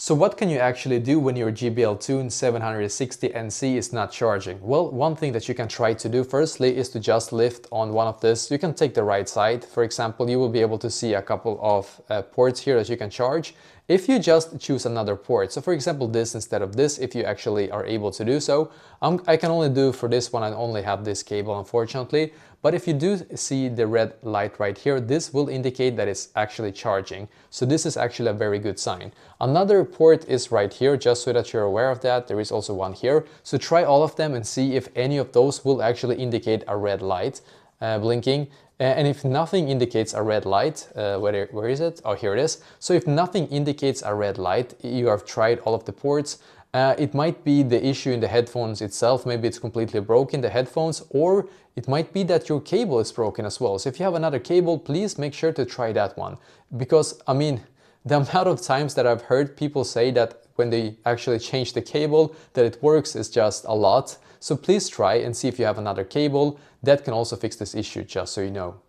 So what can you actually do when your JBL Tune 760NC is not charging? Well, one thing that you can try to do firstly is to just lift on one of this. You can take the right side. For example, you will be able to see a couple of ports here that you can charge. If you just choose another port, so for example this instead of this, if you actually are able to do so, I can only do for this one, I only have this cable unfortunately, but if you do see the red light right here, this will indicate that it's actually charging. So this is actually a very good sign. Another port is right here, just so that you're aware of that. There is also one here. So try all of them and see if any of those will actually indicate a red light blinking. And if nothing indicates a red light, where is it? Oh, here it is. So if nothing indicates a red light, you have tried all of the ports. It might be the issue in the headphones itself. Maybe it's completely broken, the headphones, or it might be that your cable is broken as well. So if you have another cable, please make sure to try that one. Because, I mean, the amount of times that I've heard people say that when they actually change the cable, that it works is just a lot. So please try and see if you have another cable that can also fix this issue, just so you know.